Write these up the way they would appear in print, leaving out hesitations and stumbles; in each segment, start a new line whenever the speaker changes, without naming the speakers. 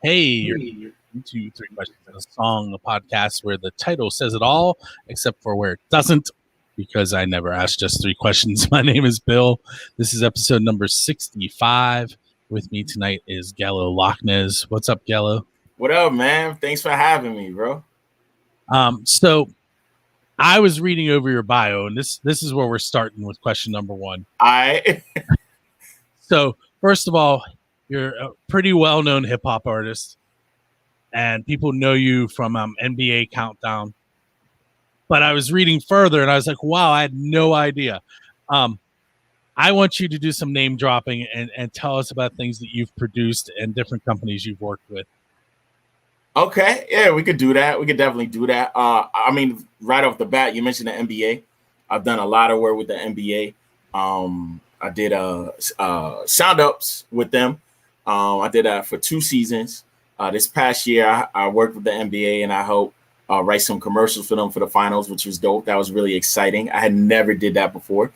Hey, you're two, three questions in a song, a podcast where the title says it all, except for where it doesn't, because I never asked just three questions. My name is Bill. This is episode number 65. With me tonight is Gallo Locknez. What's up, Gallo?
What up, man? Thanks for having me, bro.
So I was reading over your bio, and this is where we're starting with question number one. So first of all, you're a pretty well-known hip-hop artist, and people know you from NBA Countdown. But I was reading further, and I was like, wow, I had no idea. I want you to do some name dropping and tell us about things that you've produced and different companies you've worked with.
Okay, yeah, we could do that. We could definitely do that. I mean, right off the bat, you mentioned the NBA. I've done a lot of work with the NBA. I did sound ups with them. I did that for 2 seasons. This past year, I worked with the NBA, and I helped write some commercials for them for the finals, which was dope. That was really exciting. I had never did that before.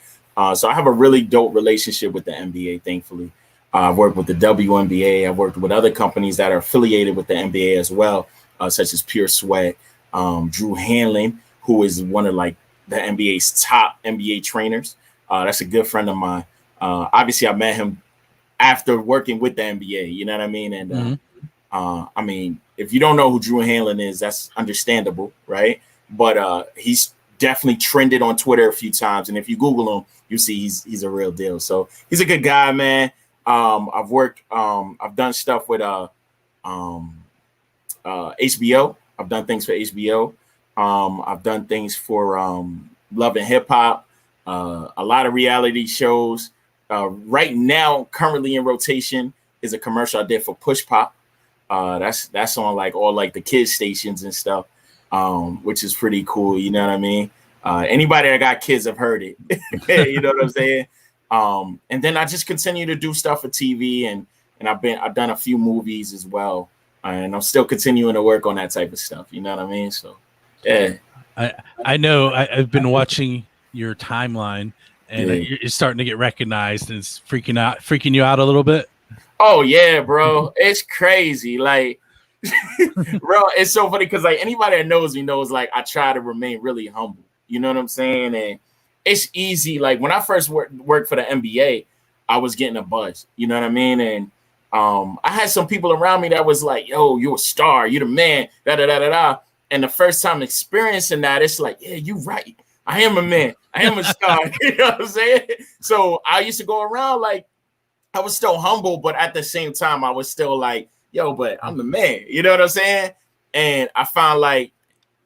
So I have a really dope relationship with the NBA, thankfully. I've worked with the WNBA. I've worked with other companies that are affiliated with the NBA as well, such as Pure Sweat, Drew Hanlon, who is one of like the NBA's top NBA trainers. That's a good friend of mine. Obviously, I met him after working with the NBA. You know what I mean? And I mean, if you don't know who Drew Hanlon is, that's understandable, right? But he's definitely trended on Twitter a few times, and if you Google him, you see he's a real deal. So he's a good guy, man. I've done stuff with HBO. I've done things for HBO. I've done things for Love and Hip Hop. A lot of reality shows. Right now, currently in rotation is a commercial I did for Push Pop. That's on like all like the kids stations and stuff, which is pretty cool. You know what I mean? Anybody that got kids have heard it. You know what I'm saying? And then I just continue to do stuff for TV, and I've done a few movies as well, and I'm still continuing to work on that type of stuff. You know what I mean? So, yeah.
I know I've been watching your timeline, and you're starting to get recognized, and it's freaking you out a little bit.
Oh yeah, bro, it's crazy. Like, bro, it's so funny because like anybody that knows me knows like I try to remain really humble. You know what I'm saying? And it's easy. Like when I first worked for the NBA, I was getting a buzz. You know what I mean? And I had some people around me that was like, "Yo, you're a star. You're the man." Da da da da da. And the first time experiencing that, it's like, "Yeah, you're right. I am a man. I am a star." You know what I'm saying? So I used to go around like I was still humble, but at the same time, I was still like, "Yo, but I'm the man." You know what I'm saying? And I found like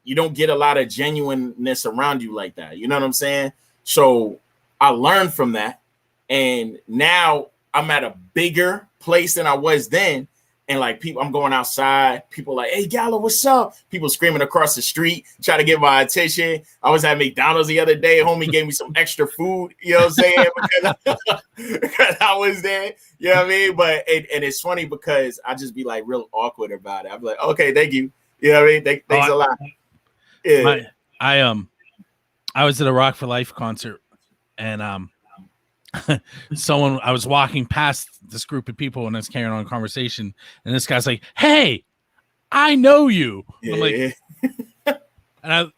you don't get a lot of genuineness around you like that. You know what I'm saying? So I learned from that. And now I'm at a bigger place than I was then. And like people, I'm going outside. People like, "Hey, Gallo, what's up?" People screaming across the street, trying to get my attention. I was at McDonald's the other day. Homie gave me some extra food. You know what I'm saying? because I was there. You know what I mean? But and it's funny because I just be like real awkward about it. I'm like, "Okay, thank you." You know what I mean? Thanks a lot. Yeah.
I was at a Rock for Life concert, and I was walking past this group of people, and I was carrying on a conversation, and this guy's like, "Hey, I know you."
Yeah.
I'm like,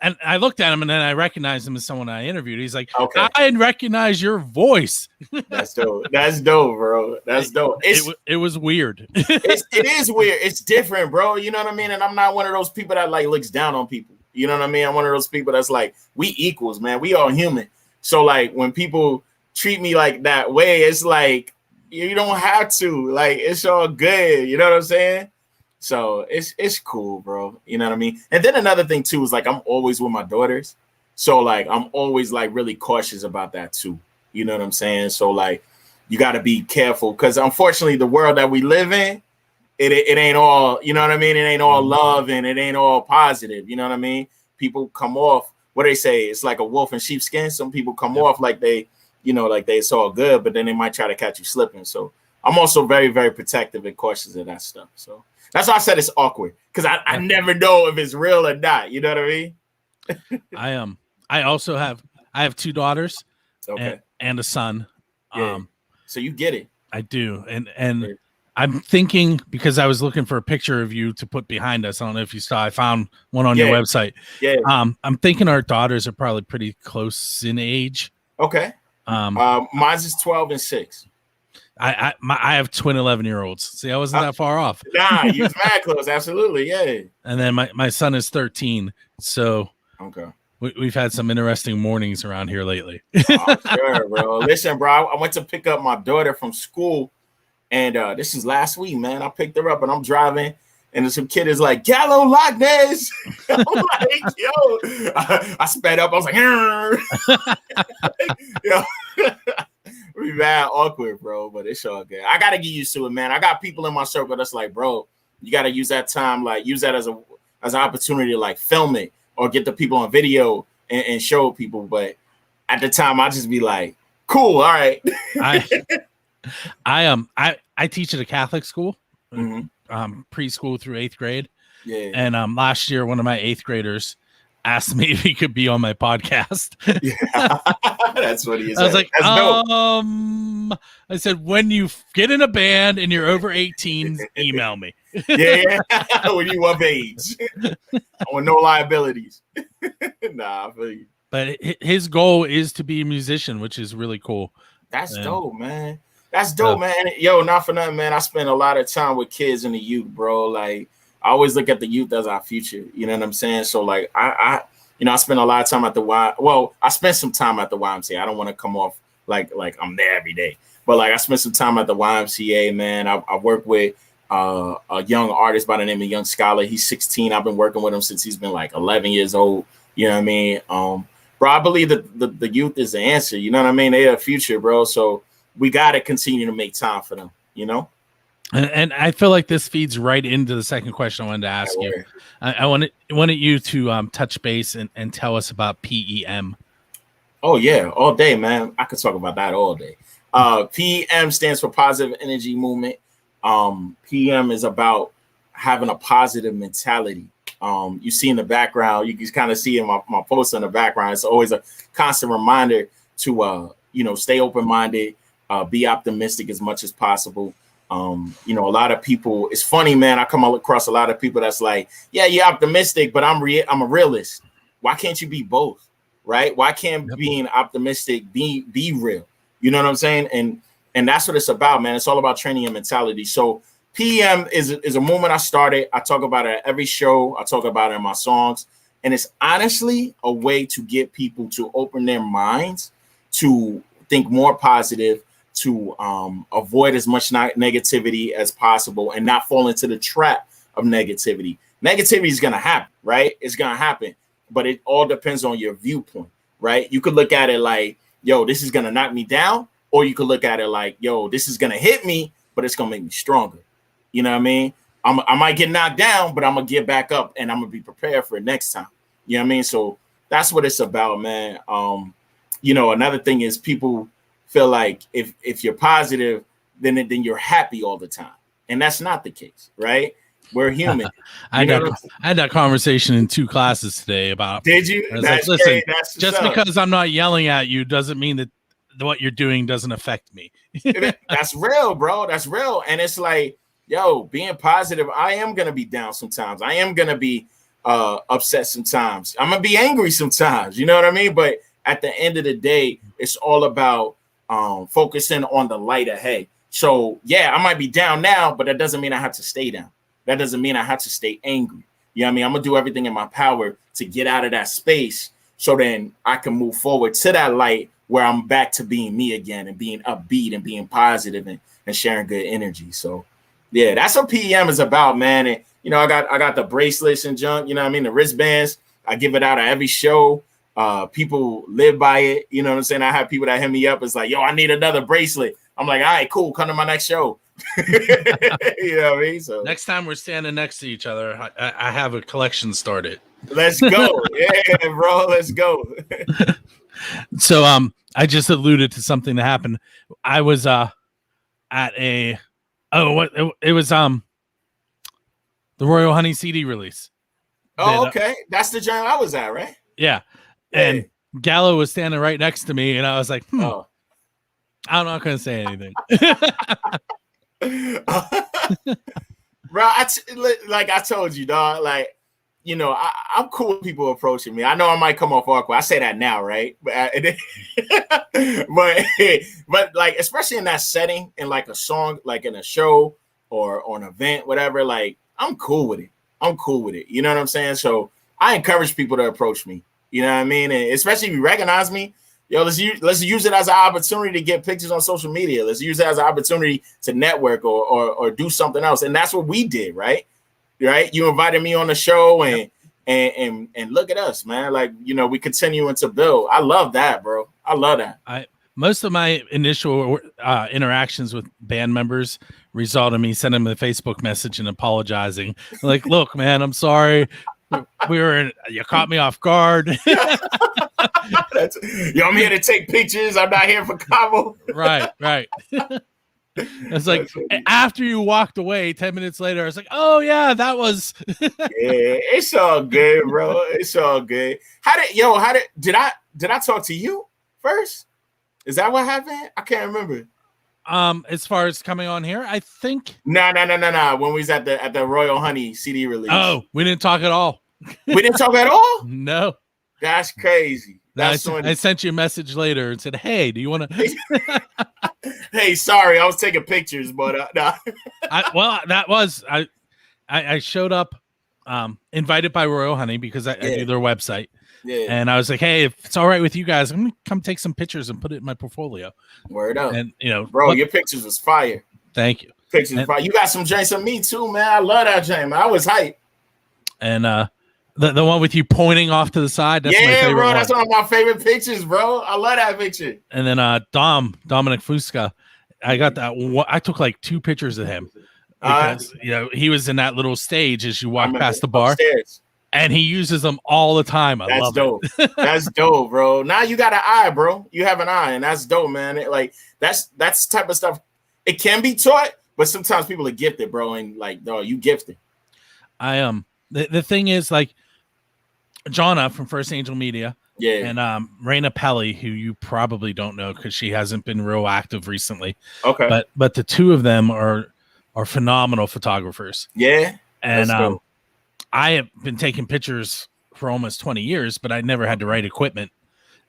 and I looked at him, and then I recognized him as someone I interviewed. He's like, "Okay, I recognize your voice."
That's dope. That's dope, bro. That's dope.
It was weird.
It is weird. It's different, bro. You know what I mean? And I'm not one of those people that like looks down on people. You know what I mean? I'm one of those people that's like, we equals, man. We all human. So like when people treat me like that way, it's like you don't have to. Like it's all good. You know what I'm saying? So it's cool, bro. You know what I mean? And then another thing too is like I'm always with my daughters. So like I'm always like really cautious about that too. You know what I'm saying? So like you got to be careful because unfortunately the world that we live in, it ain't all, you know what I mean? It ain't all love and it ain't all positive. You know what I mean? People come off, what they say, it's like a wolf in sheepskin. Some people come off like they, you know, like it's all good, but then they might try to catch you slipping. So I'm also very, very protective and cautious of that stuff. So that's why I said it's awkward because I never know if it's real or not. You know what I
mean? I also have 2 daughters and a son.
Yeah. So you get it.
I do. And I'm thinking, because I was looking for a picture of you to put behind us. I don't know if you saw. I found one on your website.
Yeah.
I'm thinking our daughters are probably pretty close in age.
Okay. Mine's is 12 and 6.
I have twin 11-year-olds. See, I wasn't that far off.
Nah, you was mad close. Absolutely, yeah.
And then my son is 13. So
okay.
We've had some interesting mornings around here lately.
Oh, sure, bro. Listen, bro, I went to pick up my daughter from school, and this is last week, man. I picked her up, and I'm driving, and some kid is like, Gallo, Locknez. I'm like, yo. I sped up. I was like, yo. We bad awkward, bro, but it's all good. I got to get used to it, man. I got people in my circle that's like, bro, you got to use that time, like, use that as an opportunity to, like, film it or get the people on video and show people. But at the time, I just be like, cool, all right.
I teach at a Catholic school, preschool through 8th grade.
Yeah.
And last year, one of my 8th graders asked me if he could be on my podcast.
Yeah. That's what he is.
I was like, I said, when you get in a band and you're over 18, email me.
Yeah. When you of age. I want no liabilities. Nah, I feel you.
But his goal is to be a musician, which is really cool.
That's dope, man. That's dope, man. Yo, not for nothing, man. I spend a lot of time with kids and the youth, bro. Like, I always look at the youth as our future. You know what I'm saying? So, like, I spend a lot of time at the Y. Well, I spent some time at the YMCA. I don't want to come off like I'm there every day, but like I spent some time at the YMCA, man. I work with a young artist by the name of Young Scholar. He's 16. I've been working with him since he's been like 11 years old. You know what I mean? Bro, I believe that the youth is the answer. You know what I mean? They are the future, bro. So we got to continue to make time for them, you know?
And I feel like this feeds right into the second question I wanted to ask you. I wanted you to touch base and tell us about PEM.
Oh, yeah, all day, man. I could talk about that all day. PEM stands for Positive Energy Movement. PEM is about having a positive mentality. You see in the background, you can kind of see in my post in the background, it's always a constant reminder to, stay open-minded, be optimistic as much as possible. A lot of people, it's funny, man. I come across a lot of people that's like, yeah, you're optimistic, but I'm a realist. Why can't you be both? Right? Why can't being optimistic be real? You know what I'm saying? And that's what it's about, man. It's all about training your mentality. So PM is a movement I started. I talk about it at every show. I talk about it in my songs. And it's honestly a way to get people to open their minds, to think more positive, to avoid as much negativity as possible and not fall into the trap of negativity. Negativity is going to happen, right? It's going to happen, but it all depends on your viewpoint, right? You could look at it like, yo, this is going to knock me down, or you could look at it like, yo, this is going to hit me, but it's going to make me stronger. You know what I mean? I might get knocked down, but I'm going to get back up and I'm going to be prepared for it next time. You know what I mean? So that's what it's about, man. Another thing is people feel like if you're positive, then you're happy all the time. And that's not the case, right? We're human.
I had that conversation in 2 classes today about.
Did you?
Like, listen, just because I'm not yelling at you doesn't mean that what you're doing doesn't affect me.
That's real, bro. That's real. And it's like, yo, being positive, I am going to be down sometimes. I am going to be upset sometimes. I'm going to be angry sometimes. You know what I mean? But at the end of the day, it's all about focusing on the light ahead. So yeah, I might be down now, but that doesn't mean I have to stay down. That doesn't mean I have to stay angry. You know what I mean? I'm gonna do everything in my power to get out of that space so then I can move forward to that light where I'm back to being me again and being upbeat and being positive and sharing good energy. So yeah, that's what PEM is about, man. And I got the bracelets and junk, you know what I mean? The wristbands. I give it out at every show. People live by it. You know what I'm saying? I have people that hit me up. It's like, yo, I need another bracelet. I'm like, all right, cool. Come to my next show. You know what I mean? So
next time we're standing next to each other, I have a collection started.
Let's go. Yeah, bro. Let's go.
So, I just alluded to something that happened. I was, at it was, the Royal Honey CD release.
Oh, okay. That's the joint I was at, right?
Yeah. And Gallo was standing right next to me, and I was like, I'm not going to say anything.
Bro, like I told you, dog, like, you know, I'm cool with people approaching me. I know I might come off awkward. I say that now, right? But like, especially in that setting, in like a song, like in a show or an event, whatever, like, I'm cool with it. You know what I'm saying? So I encourage people to approach me. You know what I mean? And especially if you recognize me, yo, let's use it as an opportunity to get pictures on social media. Let's use it as an opportunity to network or do something else. And that's what we did, right? Right? You invited me on the show and look at us, man. Like, you know, we continuing to build. I love that, bro. I love that.
Most of my initial interactions with band members result in me sending them a Facebook message and apologizing. Like, look, man, I'm sorry. You caught me off guard.
Yo, I'm here to take pictures. I'm not here for combo.
Right. It's like after you walked away 10 minutes later, I was like, oh yeah, that was
yeah, it's all good, bro. It's all good. Did I talk to you first? Is that what happened? I can't remember.
As far as coming on here, I think
No. When we was at the Royal Honey CD release.
Oh, we didn't talk at all.
We didn't talk at all?
No.
That's crazy.
I sent you a message later and said, hey, do you want to?
Hey, sorry, I was taking pictures, but no.
I showed up invited by Royal Honey because I do their website. Yeah. And I was like, hey, if it's all right with you guys, I'm going to come take some pictures and put it in my portfolio.
Word up.
And, you know,
bro, your pictures was fire.
Thank you.
Pictures fire. You got some James on me too, man. I love that James. I was hyped.
And the one with you pointing off to the side. That's my favorite
bro.
one.
That's one of my favorite pictures, bro. I love that picture.
And then Dominic Fusca, I got that. I took like 2 pictures of him because you know he was in that little stage as you walk past the bar, upstairs. And he uses them all the time. I love
dope.
It.
That's dope, bro. Now you got an eye, bro. You have an eye, and that's dope, man. That's type of stuff. It can be taught, but sometimes people are gifted, bro. And like, no, you gifted.
The thing is, like, Jonna from First Angel Media, and Raina Pelly, who you probably don't know because she hasn't been real active recently.
Okay,
but the two of them are phenomenal photographers.
Yeah,
and I have been taking pictures for almost 20 years, but I never had the right equipment.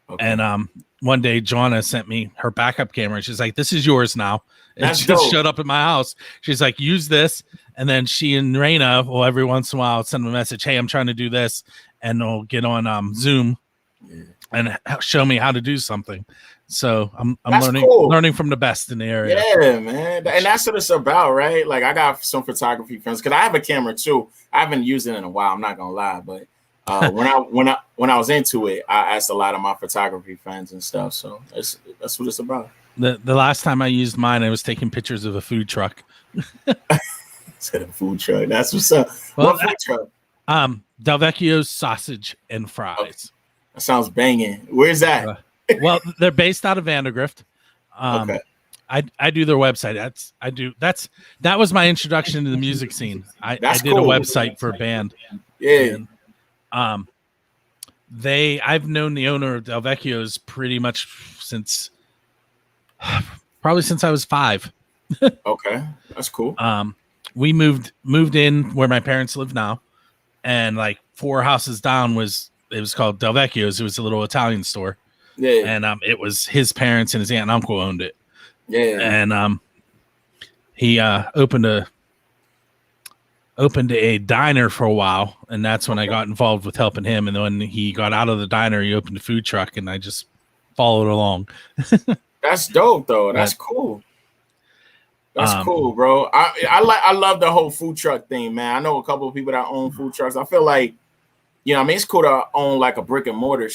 Okay. And one day, Jonna sent me her backup camera. She's like, "This is yours now." It just showed up at my house. She's like, "Use this." And then she and Raina will every once in a while send them a message, "Hey, I'm trying to do this," and they'll get on Zoom and show me how to do something. So I'm learning from the best in the area.
Yeah, man. And that's what it's about, right? Like, I got some photography friends because I have a camera too. I haven't used it in a while. I'm not gonna lie, but when I was into it, I asked a lot of my photography friends and stuff. So that's what it's about.
The last time I used mine, I was taking pictures of a food truck.
Said a food truck. That's what's up.
Well,
what food truck?
Del Vecchio's Sausage and Fries.
Okay. That sounds banging. Where's that?
Well, they're based out of Vandergrift.
Okay.
I do their website. That was my introduction to the music scene. I did a website for a band.
Yeah.
And, I've known the owner of Del Vecchio's pretty much since I was 5.
Okay, that's cool.
We moved in where my parents live now, and like 4 houses down was called Del Vecchio's. It was a little Italian store.
Yeah.
And it was his parents and his aunt and uncle owned it.
Yeah.
And he opened a diner for a while, and that's when I got involved with helping him. And then when he got out of the diner, he opened a food truck, and I just followed along.
That's dope, though. That's cool. That's cool, bro. I love the whole food truck thing, man. I know a couple of people that own food trucks. I feel like, you know, I mean, it's cool to own like a brick and mortar,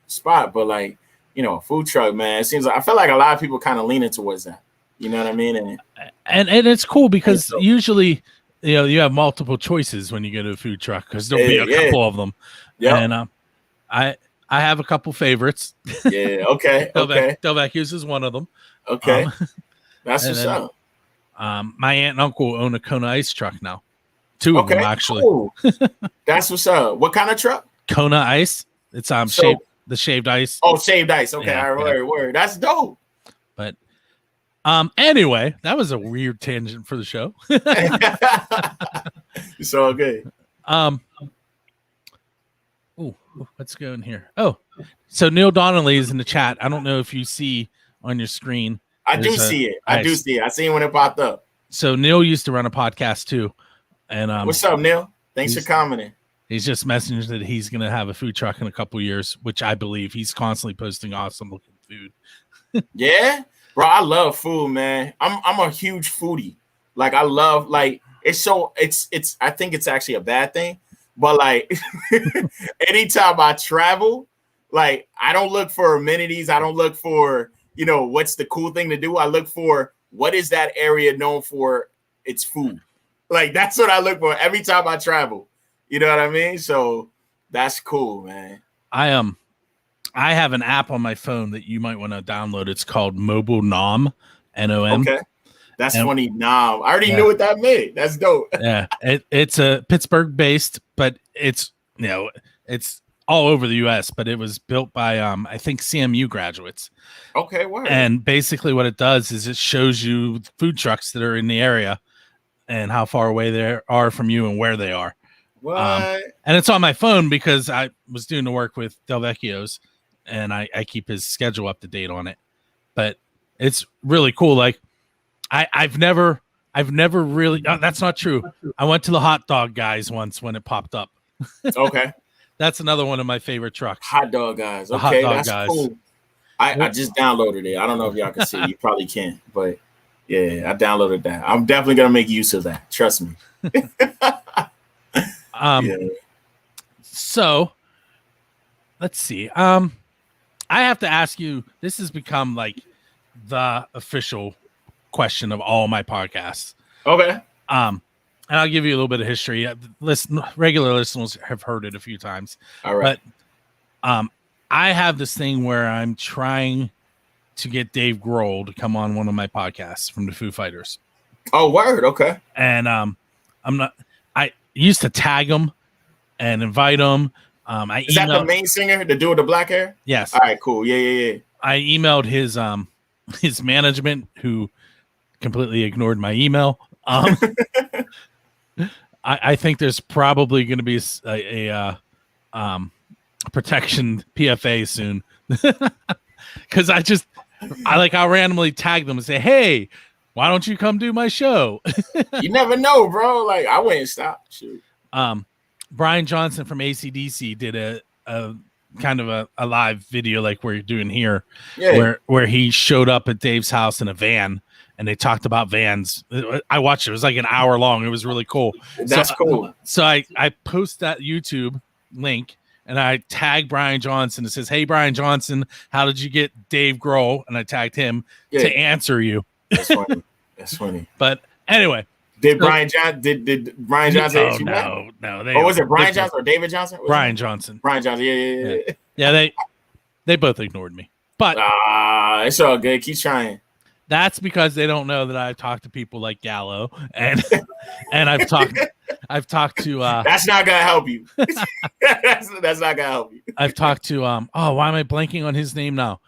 spot, but like, a food truck, man, it seems like I feel like a lot of people kind of leaning towards that. You know what I mean?
And it's cool because usually, you have multiple choices when you go to a food truck because there'll be a couple of them. Yeah. And I have a couple favorites.
Yeah. Okay.
Del Vecchio's is one of them.
Okay. That's what's up.
My aunt and uncle own a Kona ice truck now. 2 of them actually.
Cool. That's what's up. What kind of truck?
Kona ice. It's shaved ice.
Oh, shaved ice. Okay, yeah, word. That's dope.
But Anyway, that was a weird tangent for the show.
It's all good.
Let's go in here. Oh, so Neil Donnelly is in the chat. I don't know if you see on your screen.
I do see it. I see it when it popped up.
So Neil used to run a podcast too. And
what's up, Neil? Thanks for commenting.
He's just messaging that he's going to have a food truck in a couple years, which I believe. He's constantly posting awesome looking food.
Yeah, bro, I love food, man. I'm a huge foodie. Like I love it's I think it's actually a bad thing, but like anytime I travel, like I don't look for amenities. I don't look for, what's the cool thing to do. I look for what is that area known for its food. Like that's what I look for every time I travel. You know what I mean? So that's cool, man.
I have an app on my phone that you might want to download. It's called Mobile Nom, Nom.
Okay. That's funny. Nom. I already knew what that meant. That's dope.
Yeah. It's a Pittsburgh based, but it's it's all over the US, but it was built by I think CMU graduates.
Okay, word.
And basically what it does is it shows you food trucks that are in the area and how far away they are from you and where they are.
What?
And it's on my phone because I was doing the work with Del Vecchio's and I keep his schedule up to date on it. But it's really cool. Like I've never really, that's not true. I went to the hot dog guys once when it popped up.
Okay.
That's another one of my favorite trucks.
Hot dog guys. Okay, that's
guys.
Cool. I just downloaded it. I don't know if y'all can see. You probably can, but yeah, I downloaded that. I'm definitely gonna make use of that. Trust me.
So let's see. I have to ask you. This has become like the official question of all my podcasts.
Okay.
And I'll give you a little bit of history. Regular listeners have heard it a few times.
All right.
But I have this thing where I'm trying to get Dave Grohl to come on one of my podcasts from the Foo Fighters.
Oh, word. Okay.
And I used to tag him and invite him.
Is that the main singer, the dude with the black hair?
Yes.
All right, cool. Yeah.
I emailed his management, who completely ignored my email. I think there's probably going to be a protection PFA soon, because I'll randomly tag them and say, "Hey, why don't you come do my show?"
You never know, bro. Like I wouldn't stop. Shoot.
Brian Johnson from AC/DC did a kind of a live video like we're doing here, where he showed up at Dave's house in a van. And they talked about vans. I watched it. It was like an hour long. It was really cool.
That's cool.
So I post that YouTube link and I tag Brian Johnson. It says, "Hey, Brian Johnson, how did you get Dave Grohl?" And I tagged him to answer you.
That's funny. That's funny.
But anyway.
Did Brian Johnson?
No.
Or was it Brian Johnson or David Johnson?
Brian Johnson.
Brian Johnson. Yeah.
Yeah, they both ignored me. But
it's all good. Keep trying.
That's because they don't know that I've talked to people like Gallo and I've talked to
that's not gonna help you. that's not gonna help you.
I've talked to why am I blanking on his name now?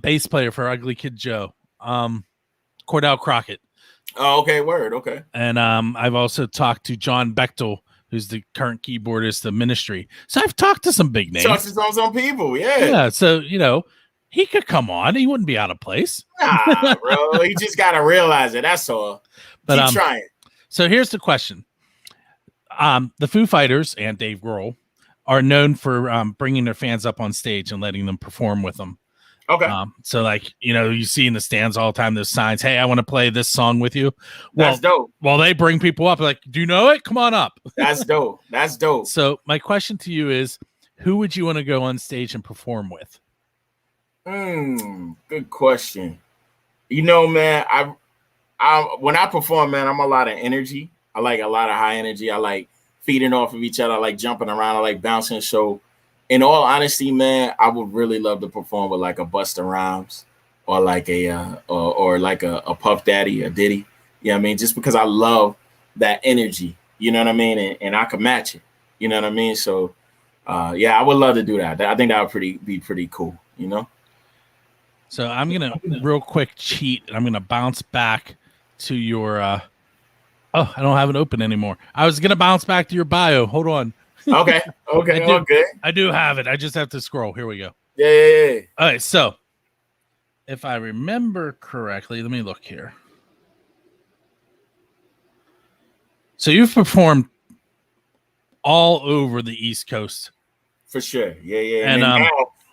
Bass player for Ugly Kid Joe. Cordell Crockett.
Oh, okay, word, okay.
And I've also talked to John Bechtel, who's the current keyboardist of Ministry. So I've talked to some big names.
Talked to some people, yeah.
Yeah, so he could come on. He wouldn't be out of place.
Nah, bro. You just got to realize it. That's all. But keep trying.
So here's the question. The Foo Fighters and Dave Grohl are known for bringing their fans up on stage and letting them perform with them.
Okay.
So you see in the stands all the time those signs, "Hey, I want to play this song with you." Well,
that's dope.
Well, they bring people up like, "Do you know it? Come on up."
That's dope. That's dope.
So my question to you is, who would you want to go on stage and perform with?
Good question. Man, I when I perform, man, I'm a lot of energy. I like a lot of high energy. I like feeding off of each other. I like jumping around. I like bouncing. So, in all honesty, man, I would really love to perform with like a Busta Rhymes or like or like a Puff Daddy, a Diddy. You know what I mean? Just because I love that energy. You know what I mean? And I can match it. You know what I mean? So, I would love to do that. I think that would be pretty cool.
So I'm gonna real quick cheat. I'm gonna bounce back to your. I don't have it open anymore. I was gonna bounce back to your bio. Hold on.
Okay. Okay.
I do have it. I just have to scroll. Here we go.
Yeah.
All right. So, if I remember correctly, let me look here. So you've performed all over the East Coast.
For sure. Yeah.
And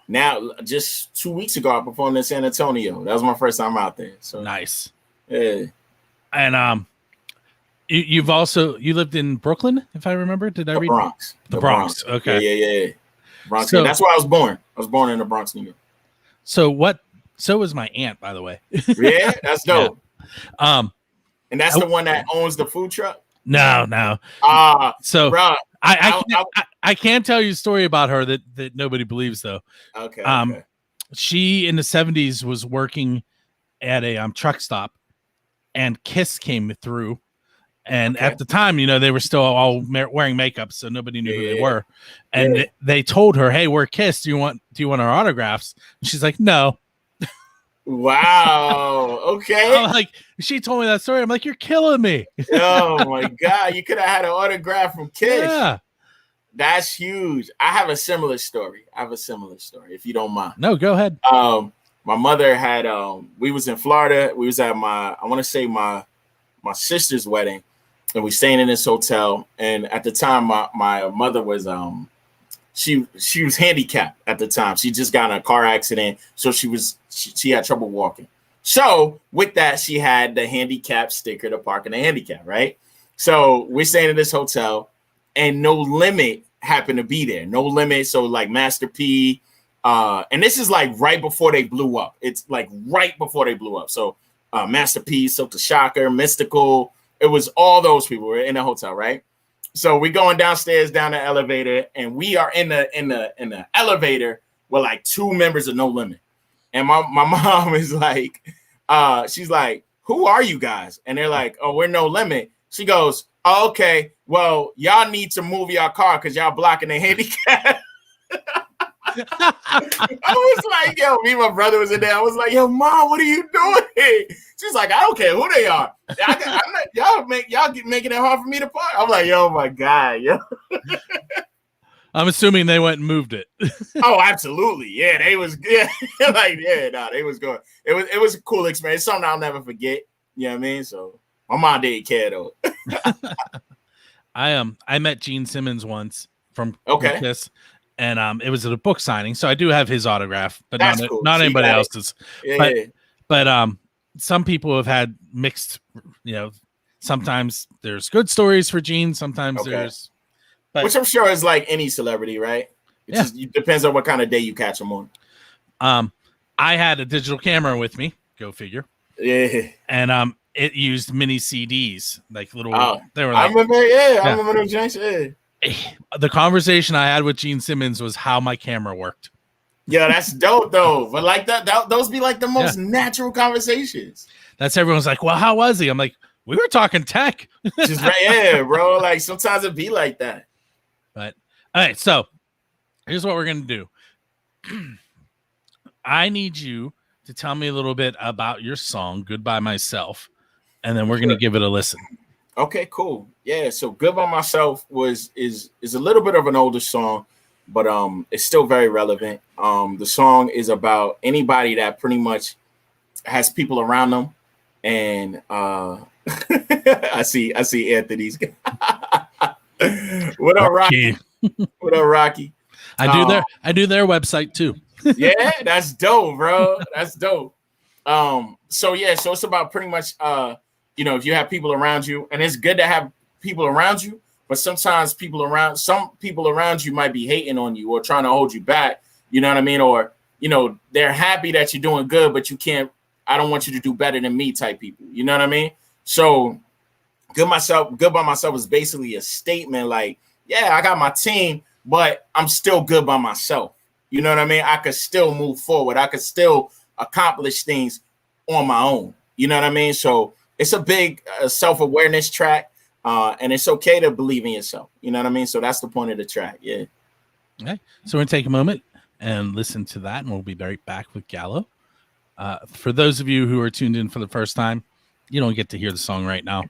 now, just 2 weeks ago, I performed in San Antonio. That was my first time out there. So
nice.
Yeah.
And you lived in Brooklyn, if I remember. Did I read
Bronx?
The Bronx. Okay.
Yeah. Bronx.
So,
that's where I was born. I was born in the Bronx, New York.
So was my aunt, by the way.
Yeah, that's dope.
Yeah.
And that's the one that owns the food truck.
No. So
bro,
I can't tell you a story about her that nobody believes though.
Okay.
She in the 70s was working at a truck stop, and Kiss came through, and at the time, they were still all wearing makeup, so nobody knew who they were. And they told her, "Hey, we're Kiss. Do you want our autographs?" And she's like, "No."
Wow. Okay.
I'm like, she told me that story. I'm like, you're killing me.
Oh my God. You could have had an autograph from Kiss.
Yeah.
That's huge. I have a similar story. If you don't mind.
No, go ahead.
My mother had we was in Florida. We was at my sister's wedding, and we staying in this hotel. And at the time, my mother was she was handicapped at the time. She just got in a car accident, so she had trouble walking. So with that, she had the handicap sticker to park in the handicap, right? So we're staying in this hotel, and No Limit happened to be there. No Limit, so like Master P, and this is like right before they blew up. It's like right before they blew up. So Master P, Silk the Shocker, Mystical. It was all those people were in the hotel, right? So we're going downstairs down the elevator, and we are in the elevator with like two members of No Limit. And my mom is like, she's like, "Who are you guys?" And they're like, "Oh, we're No Limit." She goes, "Oh, okay, well, y'all need to move your car because y'all blocking the handicap." I was like, yo, me and my brother was in there. I was like, yo, Mom, what are you doing? She's like, I don't care who they are. Y'all making it hard for me to park. I'm like, yo, my God, yo.
I'm assuming they went and moved it.
Oh, absolutely. Yeah, they was good. They was good. It was a cool experience. It's something I'll never forget. You know what I mean? So my mom didn't care though.
I met Gene Simmons once from
Okay.
Kiss. And it was at a book signing, so I do have his autograph, but
cool.
not anybody else's.
Yeah.
But some people have had mixed. Sometimes there's good stories for Gene, sometimes there's. But,
which I'm sure is like any celebrity, right? It depends on what kind of day you catch them on.
I had a digital camera with me. Go figure.
Yeah.
And it used mini CDs, like little. They were.
I remember.
Yeah.
I remember those janks. Yeah.
The conversation I had with Gene Simmons was how my camera worked.
Yeah, that's dope though. But like that those be like the most natural conversations.
That's everyone's like, well, how was he? I'm like, we were talking tech.
Just right, yeah, bro. Like sometimes it be like that.
But all right, so here's what we're gonna do. I need you to tell me a little bit about your song "Goodbye Myself," and then we're gonna give it a listen.
Okay, cool. Yeah, so "Good by Myself" is a little bit of an older song, but it's still very relevant. The song is about anybody that pretty much has people around them, and I see Anthony's. What up, Rocky? What up, Rocky?
I do their website too.
Yeah, that's dope, bro. That's dope. So it's about pretty much if you have people around you, and it's good to have people around you, but sometimes some people around you might be hating on you or trying to hold you back. You know what I mean? Or, they're happy that you're doing good, but you can't, I don't want you to do better than me type people. You know what I mean? So Good by Myself is basically a statement like, yeah, I got my team, but I'm still good by myself. You know what I mean? I could still move forward. I could still accomplish things on my own. You know what I mean? So it's a big self-awareness track, and it's okay to believe in yourself. You know what I mean? So that's the point of the track. Yeah.
Okay. So we're going to take a moment and listen to that, and we'll be right back with Gallo For those of you who are tuned in for the first time, you don't get to hear the song right now.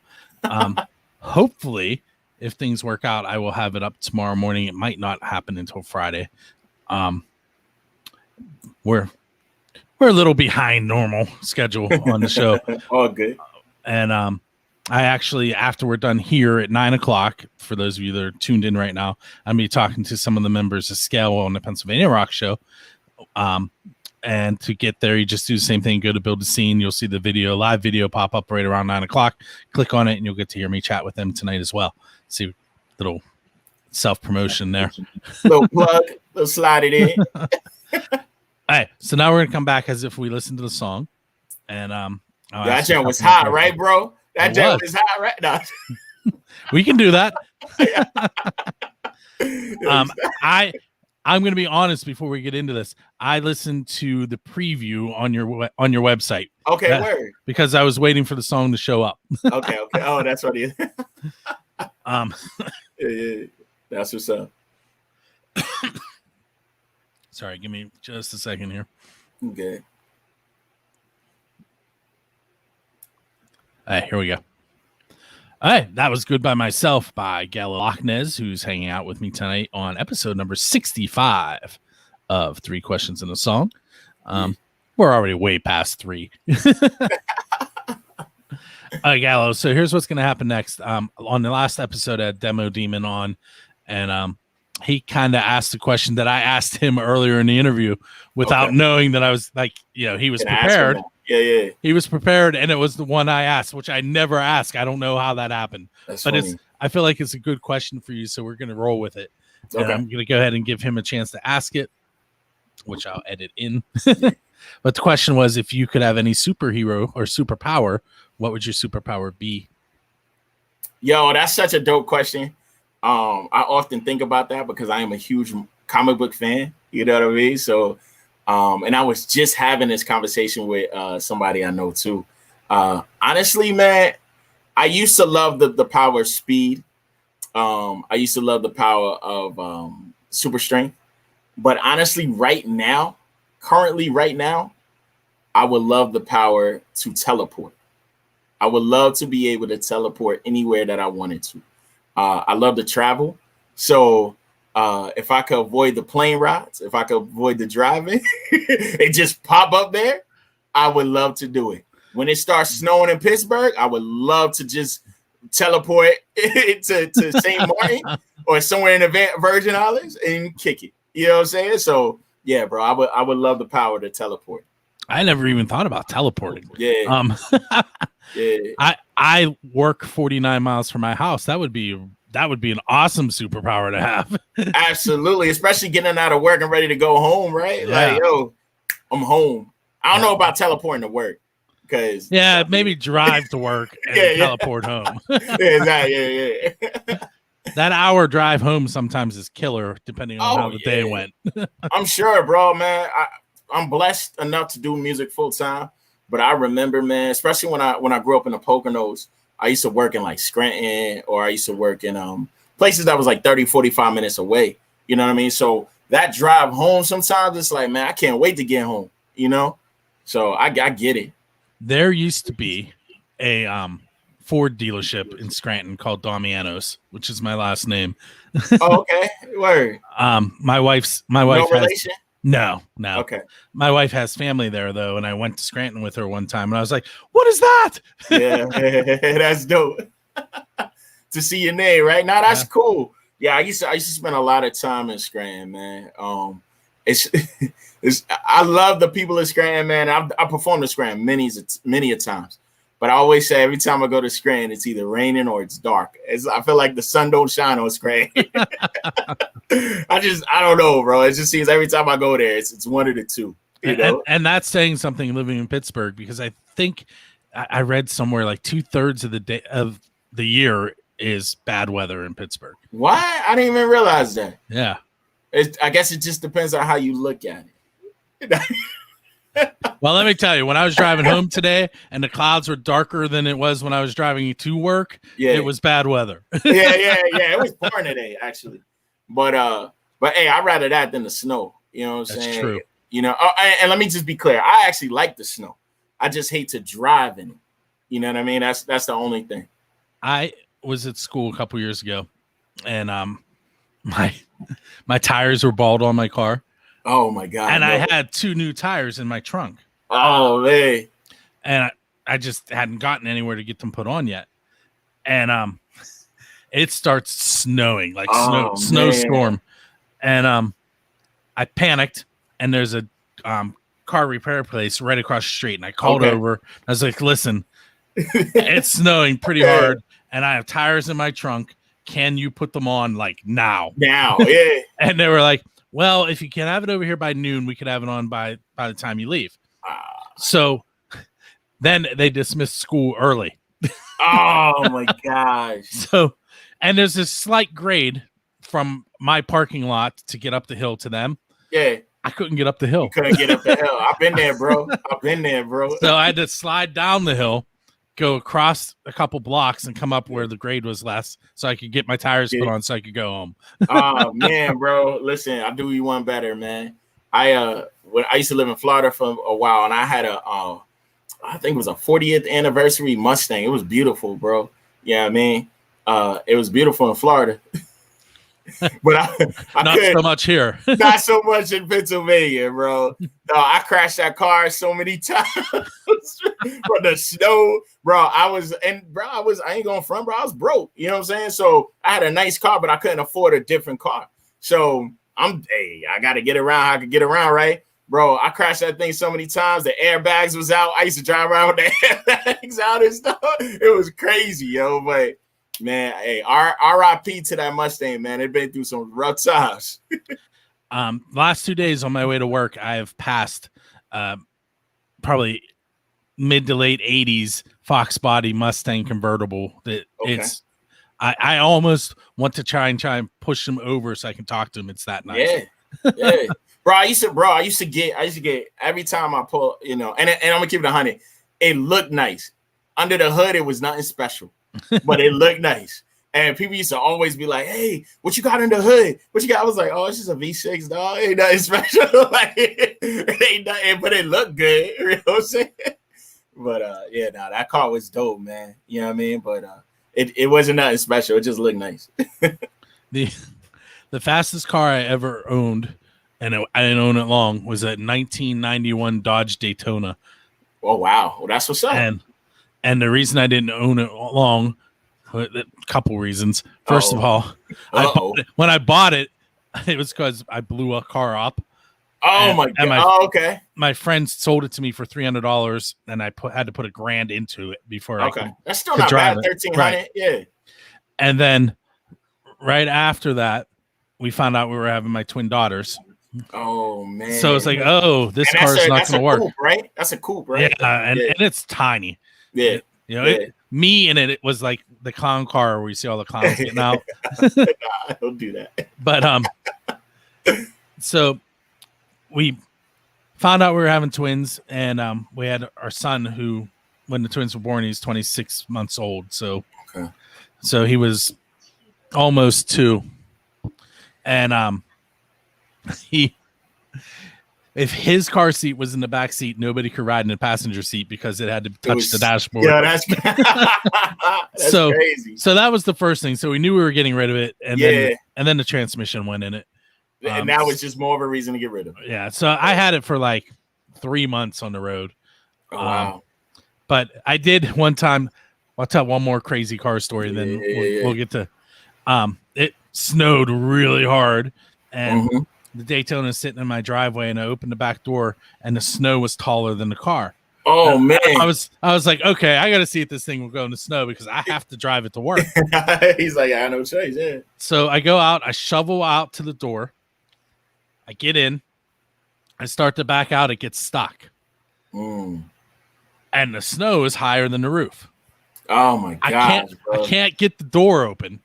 Hopefully, if things work out, I will have it up tomorrow morning. It might not happen until Friday. We're a little behind normal schedule on the show.
All good.
And I actually, after we're done here at 9:00, for those of you that are tuned in right now, I'm be talking to some of the members of Scale on the Pennsylvania Rock Show. And to get there, you just do the same thing. Go to Build a Scene. You'll see the live video pop up right around 9:00. Click on it, and you'll get to hear me chat with them tonight as well. See, little self-promotion there.
Little plug. Little slide it in.
All right, so now we're going to come back as if we listen to the song. And
that jam was hot, right, bro? That jam was hot, right? No.
We can do that. I'm going to be honest before we get into this. I listened to the preview on your website.
Okay, word.
Because I was waiting for the song to show up.
Okay. Oh, that's what it is. Yeah. That's what's up.
Sorry, give me just a second here.
Okay.
All right, here we go. All right, that was Good By Myself by Gallo Locknez, who's hanging out with me tonight on episode number 65 of 3 Questions in a Song. We're already way past 3. Gallo, so here's what's going to happen next. On the last episode, I had Demo Demon on, and he kind of asked the question that I asked him earlier in the interview without knowing that I was like, he was prepared.
Yeah.
He was prepared, and it was the one I asked, which I never ask. I don't know how that happened.
That's
but
funny.
I feel like it's a good question for you, so we're going to roll with it.
Okay.
And I'm going to go ahead and give him a chance to ask it, which I'll edit in. But the question was, if you could have any superhero or superpower, what would your superpower be?
Yo, that's such a dope question. I often think about that because I am a huge comic book fan. You know what I mean? So, and I was just having this conversation with somebody I know too. Honestly, man, I used to love the power of speed. I used to love the power of super strength. But honestly, currently right now, I would love the power to teleport. I would love to be able to teleport anywhere that I wanted to. I love to travel. So if I could avoid the plane rides, if I could avoid the driving and just pop up there, I would love to do it. When it starts snowing in Pittsburgh, I would love to just teleport to St. Martin or somewhere in the Virgin Islands and kick it. You know what I'm saying? So yeah, bro, I would love the power to teleport.
I never even thought about teleporting.
Yeah.
Yeah. I work 49 miles from my house. That would be an awesome superpower to have.
Absolutely, especially getting out of work and ready to go home, right?
Yeah.
Like, yo, I'm home. I don't know about teleporting to work because
maybe drive to work and teleport home.
Yeah.
That hour drive home sometimes is killer, depending on how the day went.
I'm sure, bro, man. I'm blessed enough to do music full time, but I remember, man, especially when I grew up in the Poconos, I used to work in like Scranton, or I used to work in places that was like 30, 45 minutes away. You know what I mean? So that drive home sometimes it's like, man, I can't wait to get home, you know? So I get it.
There used to be a Ford dealership in Scranton called Damianos, which is my last name.
Oh, okay. Word.
My wife
no
has
relation?
No.
Okay.
My wife has family there though, and I went to Scranton with her one time, and I was like, "What is that?"
Yeah, that's dope. To see your name, right? Now that's cool. Yeah, I used to spend a lot of time in Scranton, man. It's I love the people in Scranton, man. I performed in Scranton many a times. But I always say every time I go to Scranton, it's either raining or it's dark. I feel like the sun don't shine on Scranton. I don't know, bro. It just seems every time I go there, it's one of the two. You know?
And that's saying something living in Pittsburgh, because I think I read somewhere like 2/3 of the day of the year is bad weather in Pittsburgh.
Why? I didn't even realize that.
Yeah.
I guess it just depends on how you look at it.
Well, let me tell you, when I was driving home today and the clouds were darker than it was when I was driving to work, it was bad weather.
Yeah. It was pouring today, actually. But hey, I'd rather that than the snow. You know what I'm saying?
True.
You know, and let me just be clear. I actually like the snow. I just hate to drive in it. You know what I mean? That's the only thing.
I was at school a couple years ago, and my tires were bald on my car.
Oh my God!
And I had 2 new tires in my trunk.
Oh man!
And I just hadn't gotten anywhere to get them put on yet. And it starts snowing, like snowstorm. And I panicked, and there's a car repair place right across the street. And I called over. I was like, listen, it's snowing pretty hard, and I have tires in my trunk. Can you put them on like now?
Now, yeah.
And they were like, well, if you can have it over here by noon, we could have it on by the time you leave. So then they dismissed school early.
Oh my gosh.
So, and there's this slight grade from my parking lot to get up the hill to them.
Yeah.
I couldn't get up the hill.
You couldn't get up the hill. I've been there, bro.
So I had to slide down the hill, go across a couple blocks, and come up where the grade was less so I could get my tires put on so I could go home.
Oh man, bro. Listen, I'll do you one better, man. I used to live in Florida for a while, and I had I think it was a 40th anniversary Mustang. It was beautiful, bro. Yeah, I mean, it was beautiful in Florida. But I
not so much here.
Not so much in Pennsylvania, bro. No, I crashed that car so many times from the snow, bro. I ain't going front, bro. I was broke. You know what I'm saying? So I had a nice car, but I couldn't afford a different car. So I got to get around. I could get around, right? Bro, I crashed that thing so many times. The airbags was out. I used to drive around with the airbags out and stuff. It was crazy, yo. But man, hey, R.I.P. to that Mustang, man. It's been through some rough times.
Last 2 days on my way to work, I have passed probably mid to late 80s Fox body Mustang convertible. I almost want to try and push them over so I can talk to them. It's that nice.
Yeah. Bro, I used to get every time I pull, you know, and I'm gonna keep it 100. It looked nice. Under the hood, it was nothing special, but it looked nice. And people used to always be like, "Hey, what you got in the hood? What you got?" I was like, "Oh, it's just a V6, dog. Ain't nothing special. Like, it ain't nothing, but it looked good." You know what I'm saying? But that car was dope, man. You know what I mean? But it wasn't nothing special. It just looked nice.
The fastest car I ever owned, and I didn't own it long, was a 1991 Dodge Daytona.
Oh wow, well, that's what's up.
And the reason I didn't own it long, a couple reasons. First of all, when I bought it, it was because I blew a car up.
Oh my god! Okay.
My friend sold it to me for $300, and I had to put $1,000 into it before I could.
That's still not bad. 1,300, right. Yeah.
And then right after that, we found out we were having my twin daughters.
Oh man!
So it's like, this car is not going to work,
coupe, right? That's a coupe, right?
Yeah, and it's tiny.
Yeah,
you know, me in it was like the clown car where you see all the clowns getting out.
Nah, don't do that.
But so we found out we were having twins, and we had our son who, when the twins were born, he's 26 months old. So, so he was almost 2. And if his car seat was in the back seat, nobody could ride in the passenger seat because it had to touch the dashboard.
Yeah, that's
so
crazy.
So that was the first thing. So we knew we were getting rid of it, and then the transmission went in it.
And that was just more of a reason to get rid of it.
Yeah. So I had it for like 3 months on the road.
Oh, wow.
But I did one time. I'll tell one more crazy car story, and then we'll get to. It snowed really hard, and the Daytona is sitting in my driveway, and I opened the back door, and the snow was taller than the car.
Oh man!
I was like, okay, I got to see if this thing will go in the snow because I have to drive it to work.
He's like, I have no choice. Yeah.
So I go out, I shovel out to the door, I get in, I start to back out, it gets stuck, and the snow is higher than the roof.
Oh my god!
I can't get the door open.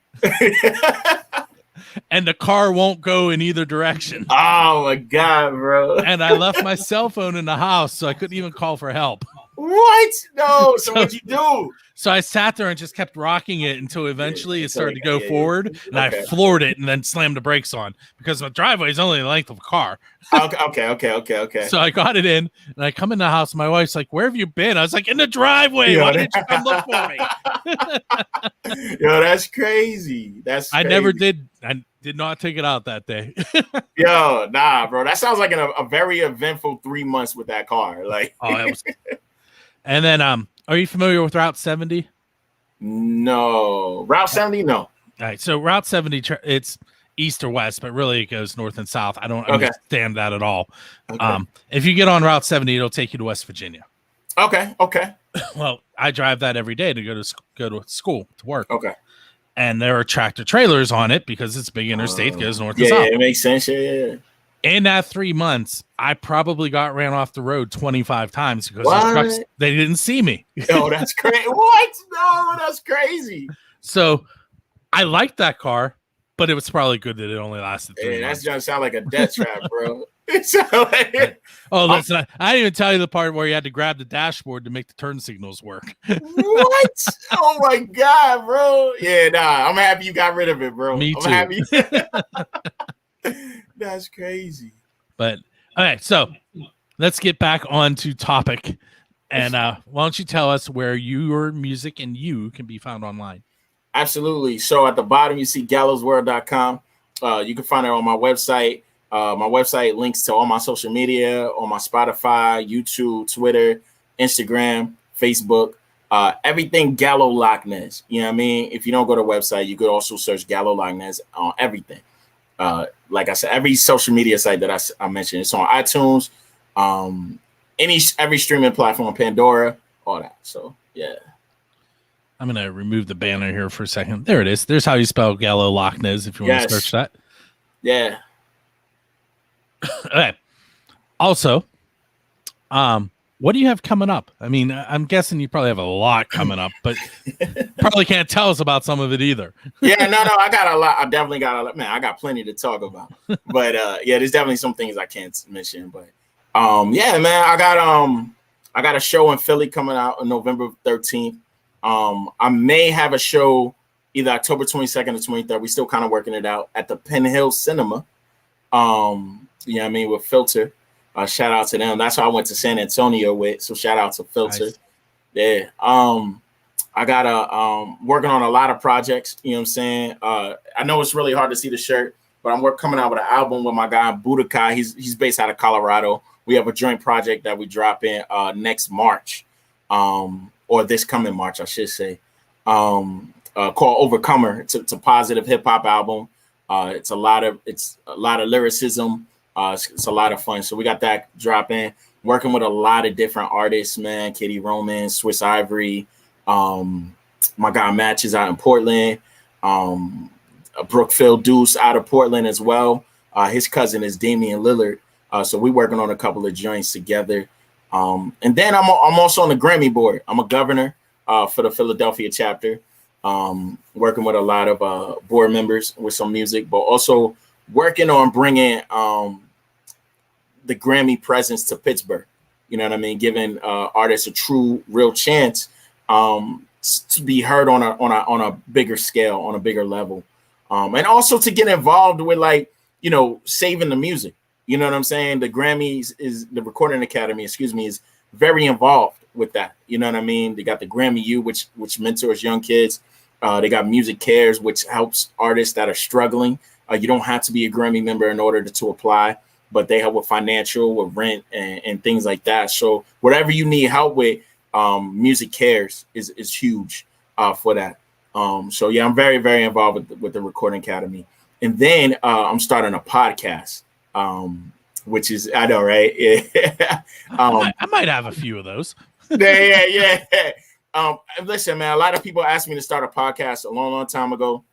And the car won't go in either direction.
Oh my god, bro!
And I left my cell phone in the house, so I couldn't even call for help.
What? No. So what'd you do?
So I sat there and just kept rocking it until eventually it started to go forward, and I floored it and then slammed the brakes on because my driveway is only the length of a car.
Okay.
So I got it in, and I come in the house, and my wife's like, "Where have you been?" I was like, "In the driveway. Why didn't you come look for me?"
Yo, that's crazy. That's crazy.
I did not take it out that day.
Yo, nah, bro. That sounds like a very eventful 3 months with that car. Like,
it was. And then, are you familiar with Route 70?
No. Route 70? No.
All right. So Route 70, it's east or west, but really it goes north and south. I don't understand that at all. Okay. If you get on Route 70, it'll take you to West Virginia.
Okay.
Well, I drive that every day to go to school, to work.
Okay.
And there are tractor trailers on it because it's a big interstate, goes north and south.
Yeah, it makes sense. Yeah.
In that 3 months, I probably got ran off the road 25 times because those trucks, they didn't see me.
Oh, that's crazy. What? No, that's crazy.
So I liked that car, but it was probably good that it only lasted 3 months.
That's just sound like a death trap, bro.
Listen, I didn't even tell you the part where you had to grab the dashboard to make the turn signals work.
What? Oh my God, bro. Yeah, I'm happy you got rid of it, bro.
Me too.
Happy. That's crazy.
But okay, so let's get back on to topic. And why don't you tell us where your music and you can be found online?
Absolutely. So at the bottom, you see gallosworld.com. You can find it on my website. My website links to all my social media, on my Spotify, YouTube, Twitter, Instagram, Facebook, everything Gallo Locknez. You know what I mean? If you don't go to the website, you could also search Gallo Locknez on everything. Like I said, every social media site that I mentioned, it's on iTunes, every streaming platform, Pandora, all that. So yeah. I'm
gonna remove the banner here for a second. There it is. There's how you spell Gallo Locknez if you want to search that.
Yeah.
Okay. Also, what do you have coming up? I mean, I'm guessing you probably have a lot coming up, but probably can't tell us about some of it either.
Yeah, no, I got a lot. I definitely got a lot. Man, I got plenty to talk about. But there's definitely some things I can't mention. But yeah, man, I got a show in Philly coming out on November 13th. I may have a show either October 22nd or 23rd. We're still kind of working it out at the Penn Hill Cinema. You know what I mean, with Filter. Shout out to them. That's how I went to San Antonio with. So shout out to Filter. Nice. Yeah. I got working on a lot of projects. You know what I'm saying? I know it's really hard to see the shirt, but I'm coming out with an album with my guy Budokai. He's based out of Colorado. We have a joint project that we drop in next March, or this coming March, I should say, called Overcomer. It's a positive hip hop album. It's a lot of lyricism. It's a lot of fun. So we got that dropping, working with a lot of different artists, man. Katie Roman, Swiss Ivory, my guy Match is out in Portland, Brookfield Deuce out of Portland as well. His cousin is Damian Lillard. So we're working on a couple of joints together. And then I'm also on the Grammy board. I'm a governor for the Philadelphia chapter, working with a lot of board members with some music, but also working on bringing the Grammy presence to Pittsburgh. You know what I mean? Giving artists a true, real chance to be heard on a bigger scale, on a bigger level, and also to get involved with, like, you know, saving the music. You know what I'm saying? The Grammys the Recording Academy, is very involved with that. You know what I mean? They got the Grammy U, which mentors young kids. They got Music Cares, which helps artists that are struggling. You don't have to be a Grammy member in order to apply, but they help with financial, with rent, and things like that. So whatever you need help with, Music Cares is huge for that. So yeah, I'm very, very involved with the Recording Academy. And then I'm starting a podcast, which is, I know, right? Yeah.
I might have a few of those.
Yeah. Listen, man, a lot of people asked me to start a podcast a long, long time ago.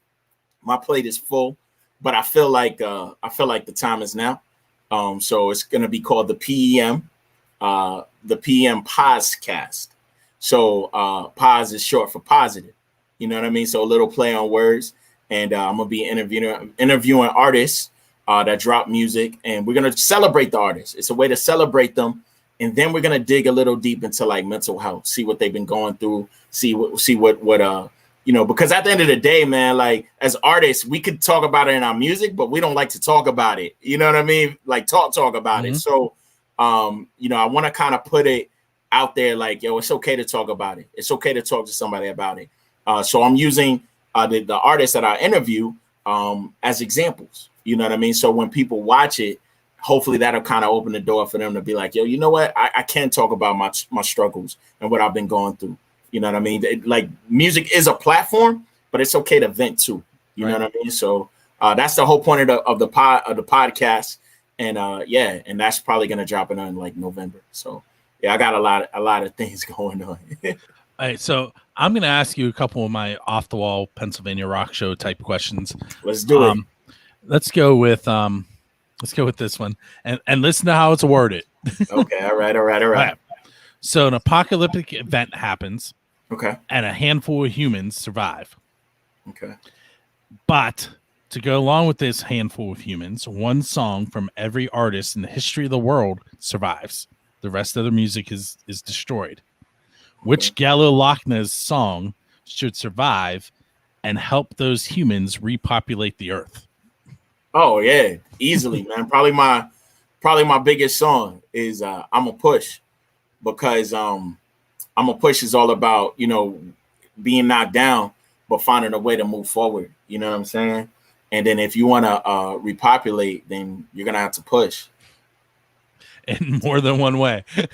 My plate is full, but I feel like the time is now. So it's going to be called the PEM Podcast. So POS is short for positive. You know what I mean? So a little play on words. And I'm going to be interviewing artists that drop music. And we're going to celebrate the artists. It's a way to celebrate them And then we're gonna dig a little deep into like mental health, see what they've been going through, see what because at the end of the day, man, like as artists, we could talk about it in our music, but we don't like to talk about it. You know what I mean? Like talk about it. So I want to kind of put it out there like, yo, it's okay to talk about it. It's okay to talk to somebody about it. So I'm using the artists that I interview as examples. You know what I mean? So when people watch it, hopefully that'll kind of open the door for them to be like, yo, you know what? I can talk about my struggles and what I've been going through. You know what I mean? Like music is a platform, but it's okay to vent too. You know what I mean? So that's the whole point of the podcast. And and that's probably gonna drop it in like November. So yeah, I got a lot of things going on.
All right, so I'm gonna ask you a couple of my off the wall Pennsylvania rock show type questions.
Let's do it.
Let's go with this one and listen to how it's worded.
Okay, all right.
So an apocalyptic event happens.
Okay.
And a handful of humans survive.
Okay.
But to go along with this handful of humans, one song from every artist in the history of the world survives. The rest of the music is destroyed. Okay. Which Gallo Locknez song should survive and help those humans repopulate the earth?
Oh yeah, easily, man. Probably my biggest song is I'm a Push, because I'm a Push is all about, being knocked down, but finding a way to move forward. You know what I'm saying? And then if you want to repopulate, then you're going to have to push. In more than one way. You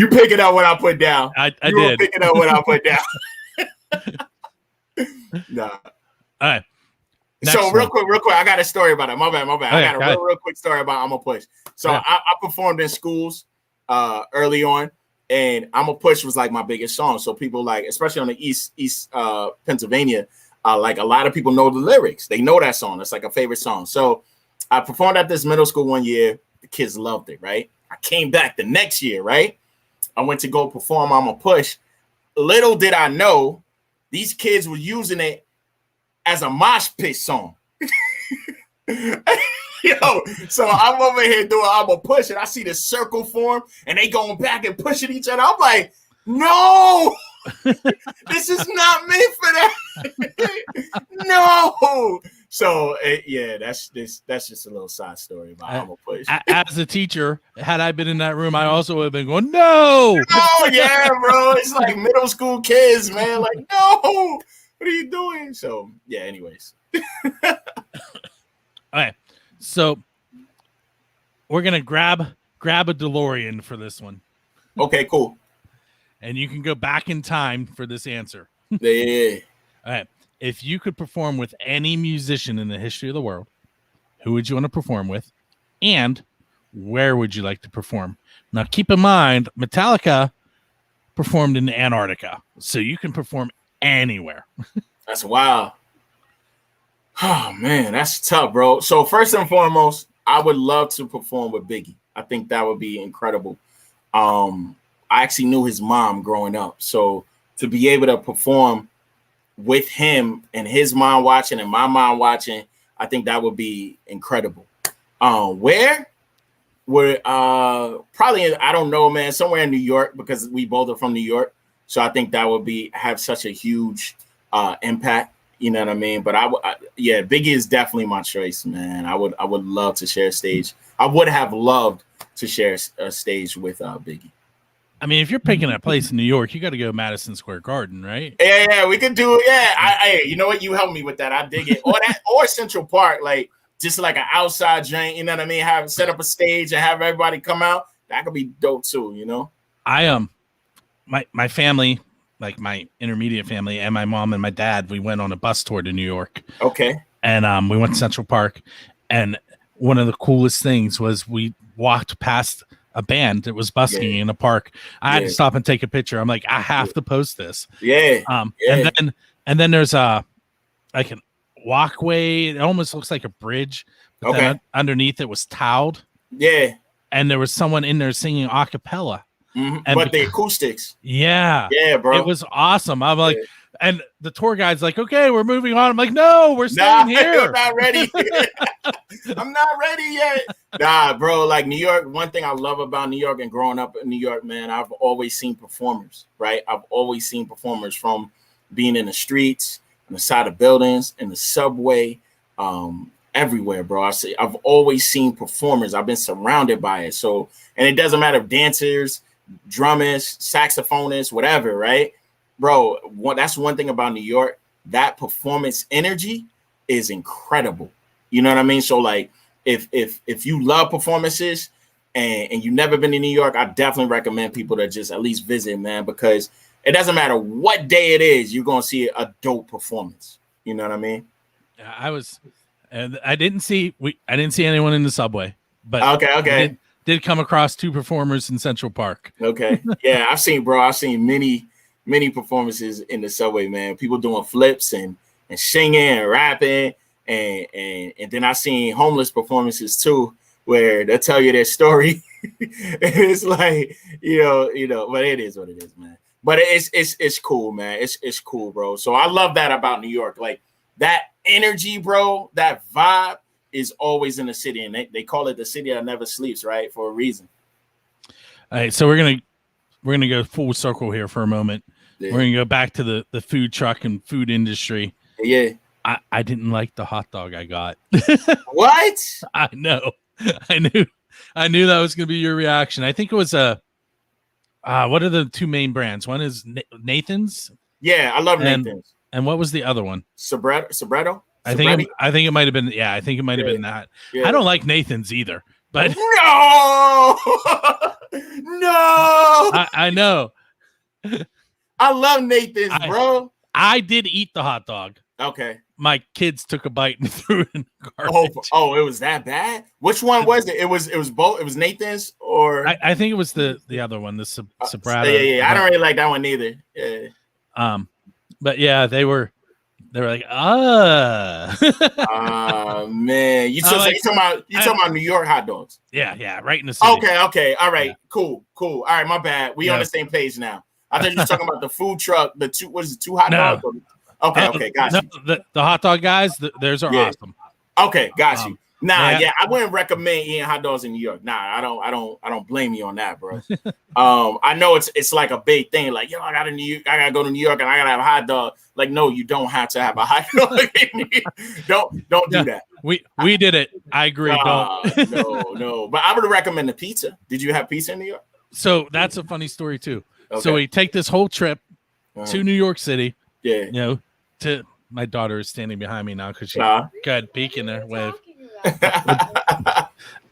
pick it up what I put down.
I did.
Pick it up what I put down. Nah.
All right.
So real quick, I got a story about it. My bad. I got a real quick story about I'm a Push. So I performed in schools early on, and I'm a Push was like my biggest song. So people like, especially on the East Pennsylvania, like a lot of people know the lyrics. They know that song. It's like a favorite song. So I performed at this middle school one year. The kids loved it, right? I came back the next year, right? I went to go perform I'm a Push. Little did I know these kids were using it as a mosh pit song. Yo, so I'm over here doing I'm a Push, and I see the circle form, and they going back and pushing each other. I'm like, no, this is not meant for that. No. So that's just a little side story about I'm a Push.
As a teacher, had I been in that room, I also would have been going, no.
Oh yeah, bro. It's like middle school kids, man. Like, no, what are you doing? So yeah. Anyways.
All right. So we're gonna grab a DeLorean for this one.
Okay, cool.
And you can go back in time for this answer.
Yeah.
All right. If you could perform with any musician in the history of the world, who would you want to perform with? And where would you like to perform? Now, keep in mind, Metallica performed in Antarctica, so you can perform anywhere.
That's wild. Oh, man, that's tough, bro. So first and foremost, I would love to perform with Biggie. I think that would be incredible. I actually knew his mom growing up. So to be able to perform with him and his mom watching and my mom watching, I think that would be incredible. Where? Probably, I don't know, man, somewhere in New York, because we both are from New York. So I think that would have such a huge impact. You know what I mean? But Biggie is definitely my choice, man. I would love to share a stage. I would have loved to share a stage with Biggie.
I mean, if you're picking a place in New York, you got to go Madison Square Garden, right?
Yeah, we could do it. Yeah, you know what? You helped me with that. I dig it. Or Central Park, like just like an outside joint. You know what I mean? Set up a stage and have everybody come out. That could be dope too. You know?
My family, like my intermediate family, and my mom and my dad, we went on a bus tour to New York.
Okay.
And we went to Central Park, and one of the coolest things was we walked past a band that was busking in a park. I had to stop and take a picture. I'm like, I have to post this.
Yeah.
And then there's like a walkway. It almost looks like a bridge. But then underneath it was tiled.
Yeah.
And there was someone in there singing a cappella.
Mm-hmm. But the acoustics.
Yeah.
Yeah, bro.
It was awesome. I'm like, And the tour guide's like, okay, we're moving on. I'm like, no, we're staying here.
I'm not ready. I'm not ready yet. Nah, bro. Like New York, one thing I love about New York and growing up in New York, man, I've always seen performers, right? I've always seen performers from being in the streets, on the side of buildings, in the subway, everywhere, bro. I've always seen performers. I've been surrounded by it. So, and it doesn't matter if dancers, drummers, saxophonists, whatever, right? Bro, that's one thing about New York. That performance energy is incredible. You know what I mean? So like if you love performances and you've never been to New York, I definitely recommend people to just at least visit, man, because it doesn't matter what day it is, you're gonna see a dope performance. You know what I mean?
Yeah, I didn't see anyone in the subway, but
okay.
Did come across 2 performers in Central Park.
Okay. Yeah, I've seen many performances in the subway, man. People doing flips and singing and rapping, and then I seen homeless performances too, where they'll tell you their story. And it's like, you know, but it is what it is, man. But it's cool, man. It's cool, bro. So I love that about New York. Like that energy, bro, that vibe is always in the city, and they call it the city that never sleeps, right? For a reason.
All right, so we're gonna go full circle here for a moment. Yeah. We're gonna go back to the food truck and food industry.
Yeah,
I didn't like the hot dog I got.
What?
I know. I knew that was gonna be your reaction. I think it was what are the 2 main brands? One is Nathan's.
Yeah, I love Nathan's.
And what was the other one?
Sobretto.
I think it might have been. Yeah, I think it might have been that. Yeah. I don't like Nathan's either, but
no.
I know.
I love Nathan's, bro.
I did eat the hot dog.
Okay.
My kids took a bite and threw it in the garbage.
Oh, it was that bad? Which one was it? It was both. It was Nathan's, or
I think it was the other one, the Sobrato.
Yeah. I don't really like that one either. Yeah.
But yeah, they were like,
man. You talking about New York hot dogs?
Yeah, right in the city.
Okay. All right, cool. All right, my bad. We on the same page now. I thought you were talking about the food truck, the 2 hot dogs? Okay, got you.
The hot dog guys, theirs are awesome.
Okay, got you. I wouldn't recommend eating hot dogs in New York. I don't blame you on that, bro. I know it's like a big thing. Like, yo, I gotta go to New York and I gotta have a hot dog. Like, no, you don't have to have a hot dog. Don't do that.
We did it. I agree.
No. But I would recommend the pizza. Did you have pizza in New York?
So that's a funny story too. Okay. So we take this whole trip to New York City.
Yeah.
You know, to my daughter is standing behind me now because she got peek in there wave.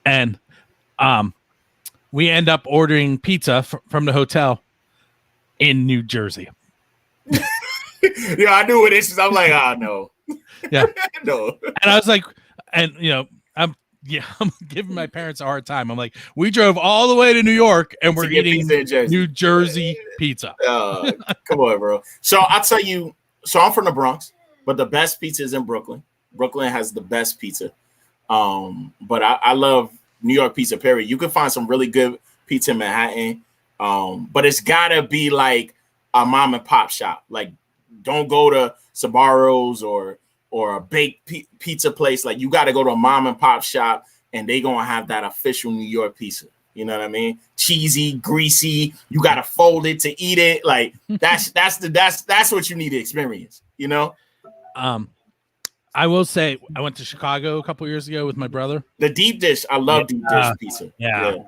And we end up ordering pizza from the hotel in New Jersey.
Yeah, I knew what this is. I'm like, no.
Yeah.
No.
And I was like, and I'm giving my parents a hard time. I'm like, we drove all the way to New York and we're eating New Jersey pizza.
Come on, bro. So I'll tell you, I'm from the Bronx, but the best pizza is in Brooklyn. Brooklyn has the best pizza. But I love New York pizza, period. You can find some really good pizza in Manhattan. But it's gotta be like a mom and pop shop. Like, don't go to Sbarro's or a baked pizza place. Like, you got to go to a mom and pop shop and they going to have that official New York pizza. You know what I mean? Cheesy, greasy. You got to fold it to eat it. Like, that's what you need to experience, you know?
I will say I went to Chicago a couple years ago with my brother.
The deep dish. I love deep dish pizza.
Yeah.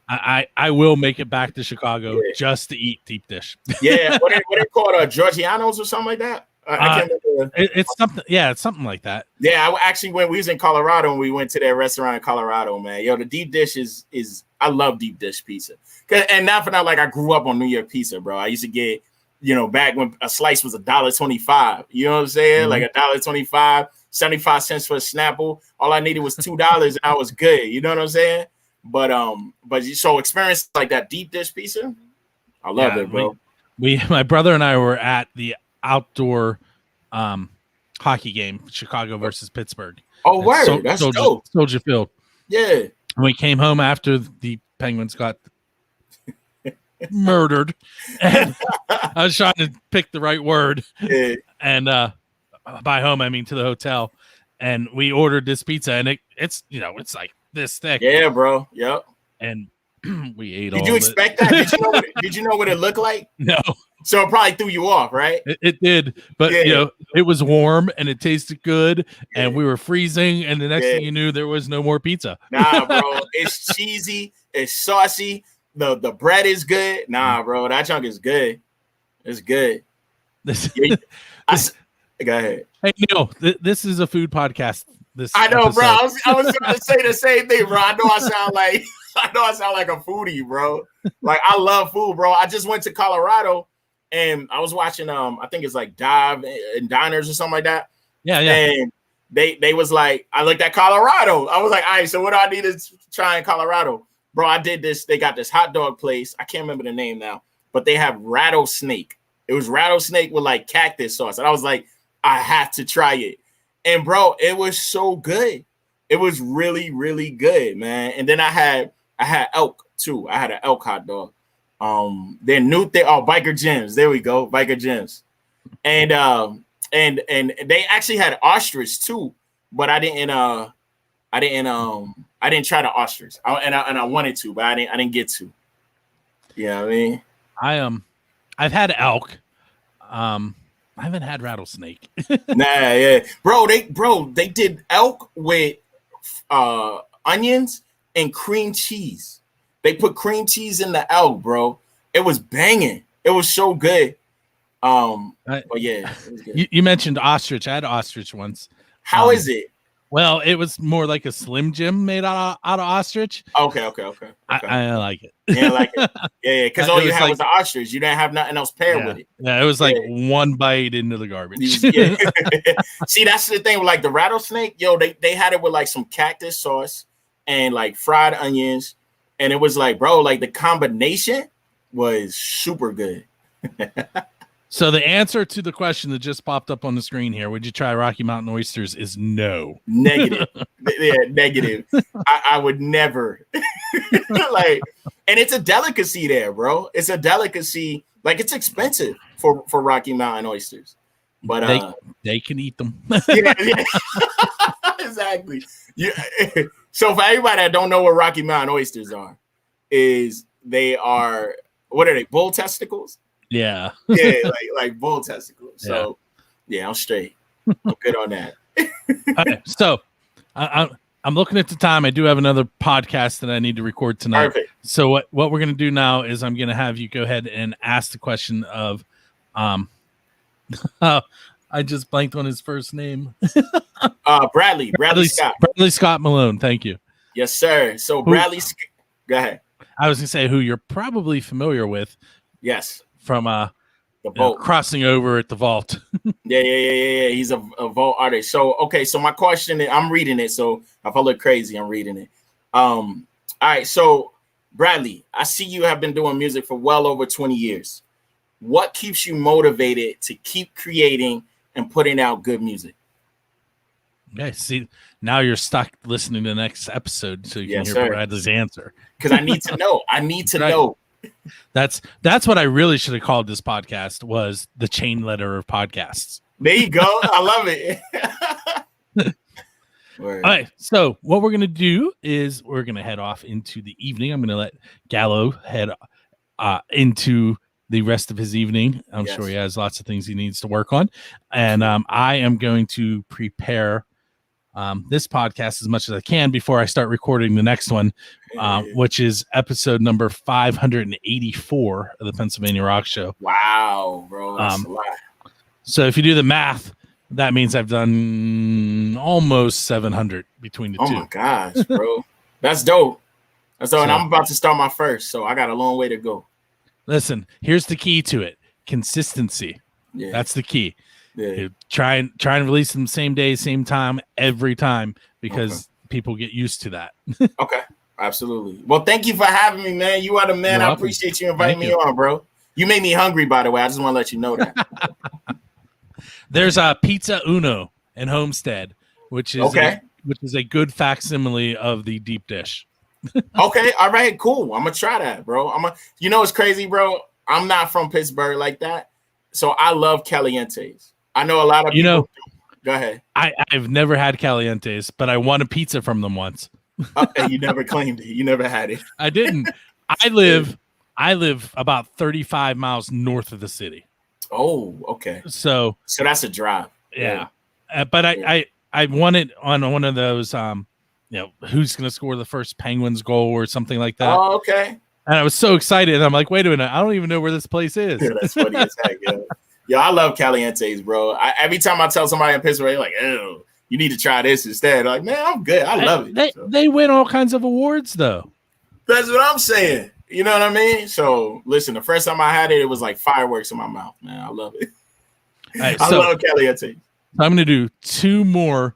I will make it back to Chicago just to eat deep dish.
Yeah. What they called Georgiano's or something like that? I can't remember.
It's something. Yeah, it's something like that.
Yeah, I actually we was in Colorado and we went to that restaurant in Colorado, man. Yo, the deep dish is I love deep dish pizza. And not for not, like, I grew up on New York pizza, bro. I used to get, back when a slice was $1.25. You know what I'm saying?
Mm-hmm.
Like $1.25, 75 cents for a Snapple. All I needed was $2 and I was good. You know what I'm saying? But so experience like that deep dish pizza, I love it, bro.
My brother and I were at the outdoor hockey game, Chicago versus Pittsburgh.
Oh, word. That's dope.
Soldier Field.
Yeah.
And we came home after the Penguins got murdered. And I was trying to pick the right word.
Yeah.
And by home, I mean to the hotel. And we ordered this pizza, and it's it's like this thick.
Yeah, bro. Yep.
And we ate.
Did you expect that? Did you know what it looked like?
No.
So it probably threw you off, right?
It did, but it was warm and it tasted good, and we were freezing, and the next thing you knew, there was no more pizza.
Nah, bro, it's cheesy, it's saucy. The bread is good. Nah, bro, that chunk is good. It's good. Go ahead. Hey,
Neil, this is a food podcast.
I know, episode. Bro. I was going to say the same thing, bro. I know I sound like a foodie, bro. Like, I love food, bro. I just went to Colorado. And I was watching, I think it's like Dive and Diners or something like that.
Yeah.
And they was like, I looked at Colorado. I was like, all right, so what do I need to try in Colorado? Bro, I did this. They got this hot dog place. I can't remember the name now, but they have rattlesnake. It was rattlesnake with like cactus sauce. And I was like, I have to try it. And bro, it was so good. It was really, really good, man. And then I had elk too. I had an elk hot dog. They're new. Biker Gyms. There we go, Biker Gyms, and they actually had ostrich too, but I didn't try the ostrich. I wanted to, but I didn't get to. Yeah, you know what I mean,
I've had elk. I haven't had rattlesnake.
Nah, yeah, bro. They did elk with onions and cream cheese. They put cream cheese in the elk, bro. It was banging. It was so good. But yeah. It was good.
You mentioned ostrich. I had ostrich once.
How is it?
Well, it was more like a Slim Jim made out of ostrich.
Okay.
I like it.
Yeah, I like it. Yeah, because all you had was the ostrich. You didn't have nothing else paired with it.
Yeah, it was like one bite into the garbage.
Yeah. See, that's the thing with like the rattlesnake. Yo, they had it with like some cactus sauce and like fried onions. And it was like, bro, like the combination was super good.
So the answer to the question that just popped up on the screen here, would you try Rocky Mountain oysters, is no.
Negative. Yeah, negative. I would never. Like, and it's a delicacy there, bro. It's a delicacy. Like, it's expensive for Rocky Mountain oysters. But
they can eat them.
Yeah. Exactly. Yeah. So for everybody that don't know what Rocky Mountain oysters are, they are, what are they, bull testicles?
Yeah.
Yeah, like bull testicles. So yeah, I'm straight. I'm good on that.
Okay, so I'm looking at the time. I do have another podcast that I need to record tonight.
Perfect.
So what we're gonna do now is I'm gonna have you go ahead and ask the question of I just blanked on his first name.
Bradley Scott.
Bradley Scott Malone. Thank you.
Yes, sir. So Bradley, go ahead.
I was gonna say who you're probably familiar with.
Yes.
From
the vault.
Crossing over at the vault.
Yeah. He's a vault artist. So okay. So my question is, I'm reading it. So if I look crazy, I'm reading it. All right. So Bradley, I see you have been doing music for well over 20 years. What keeps you motivated to keep creating and putting out good music?
Okay, see, now you're stuck listening to the next episode so you can hear Bradley's answer.
Because I need to know. I need to know.
That's what I really should have called this podcast, was the chain letter of podcasts.
There you go. I love it.
All right, so what we're going to do is we're going to head off into the evening. I'm going to let Gallo head into the rest of his evening. I'm sure he has lots of things he needs to work on. And I am going to prepare this podcast as much as I can before I start recording the next one, which is episode number 584 of the Pennsylvania Rock Show.
Wow, bro. That's a lot. So
if you do the math, that means I've done almost 700 between the two.
Oh my gosh, bro. That's dope. And I'm about to start my first, so I got a long way to go.
Listen, here's the key to it. Consistency. Yeah. That's the key. Yeah. Try and release them same day, same time, every time, because people get used to that.
Okay. Absolutely. Well, thank you for having me, man. You are the man. I appreciate you inviting me on, bro. You made me hungry, by the way. I just want to let you know that.
There's a Pizza Uno in Homestead, which is a good facsimile of the deep dish.
Okay, all right, cool. I'm gonna try that, bro. You know, it's crazy, bro. I'm not from Pittsburgh like that, so I love calientes. I know a lot of people. Go ahead.
I've never had calientes, but I won a pizza from them once.
And you never claimed it. You never had it.
I didn't. I live about 35 miles north of the city.
Oh, okay.
So
that's a drive.
Yeah. But I won it on one of those, who's going to score the first Penguins goal or something like that.
Oh, okay.
And I was so excited. I'm like, wait a minute. I don't even know where this place is.
Yeah, that's funny as heck, yo. Yo, I love calientes, bro. Every time I tell somebody in Pittsburgh, they're like, oh, you need to try this instead. Like, man, I'm good. I love it.
They win all kinds of awards, though.
That's what I'm saying. You know what I mean? So, listen, the first time I had it, it was like fireworks in my mouth, man. I love it.
Right,
I love caliente.
I'm going to do 2 more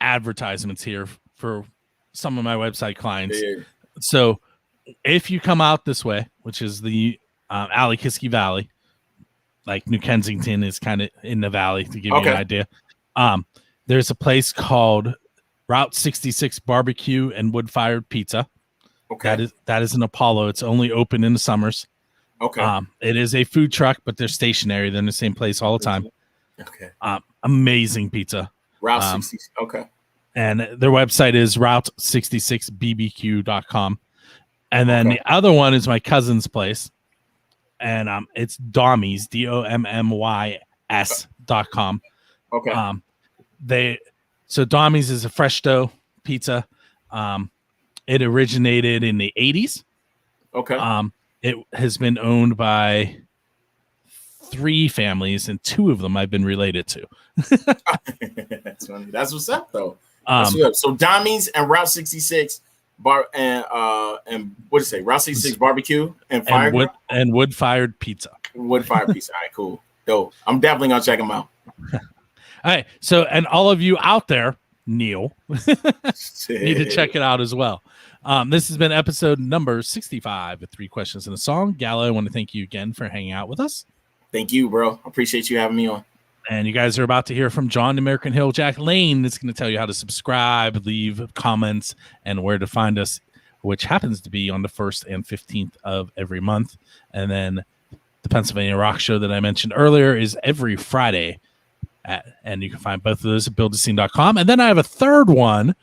advertisements here for some of my website clients. Yeah. So, if you come out this way, which is the Allentown Valley, like New Kensington is kind of in the valley, to give you an idea. There's a place called Route 66 Barbecue and Wood-Fired Pizza. Okay. That is in Apollo. It's only open in the summers. Okay. It is a food truck, but they're stationary. They're in the same place all the time.
Okay.
Amazing pizza.
Route 66. Okay.
And their website is route66bbq.com. And then the other one is my cousin's place. And it's Dommy's, DOMMYS.com. Okay. So Dommy's is a fresh dough pizza. It originated in the 80s. Okay. It has been owned by 3 families, and 2 of them I've been related to.
That's funny. That's what's up, though. That's what's up. So Dommy's and Route 66 what did it say? Route 66 barbecue and fire
and wood-fired pizza.
Wood-fired pizza. All right, cool. Dope. I'm definitely gonna check them out.
All right. So, and all of you out there, Neil, need to check it out as well. This has been episode number 65 with 3 questions and a song. Gallo, I want to thank you again for hanging out with us.
Thank you, bro. Appreciate you having me on.
And you guys are about to hear from John American Hill Jack Lane. That's going to tell you how to subscribe, leave comments, and where to find us, which happens to be on the 1st and 15th of every month. And then the Pennsylvania Rock Show that I mentioned earlier is every Friday. And you can find both of those at buildascene.com. And then I have a third one,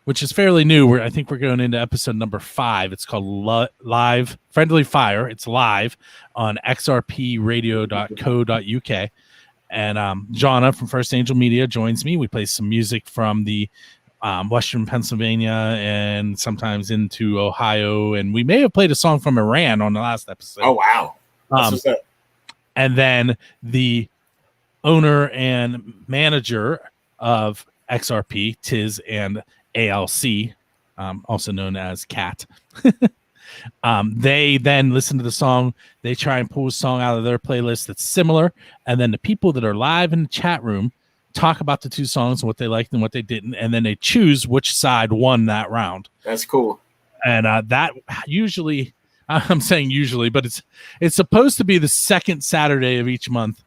which is fairly new. I think we're going into episode number 5. It's called Live Friendly Fire. It's live on xrpradio.co.uk. And Jonna from First Angel Media joins me. We play some music from the Western Pennsylvania and sometimes into Ohio. And we may have played a song from Iran on the last episode.
Oh, wow. That's what's up.
And then the owner and manager of XRP, Tiz and ALC, also known as Cat. They then listen to the song. They try and pull a song out of their playlist that's similar. And then the people that are live in the chat room talk about the 2 songs and what they liked and what they didn't. And then they choose which side won that round.
That's cool.
And that usually, I'm saying usually, but it's supposed to be the 2nd Saturday of each month.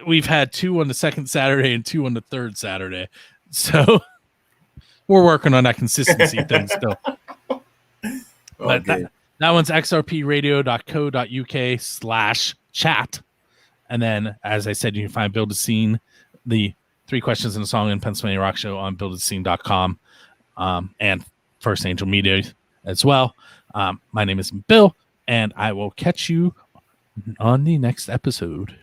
We've had 2 on the 2nd Saturday and 2 on the 3rd Saturday. So we're working on that consistency thing still. But that one's xrpradio.co.uk/chat. And then, as I said, you can find Build a Scene, the 3 questions and a song in Pennsylvania Rock Show on buildascene.com and First Angel Media as well. My name is Bill, and I will catch you on the next episode.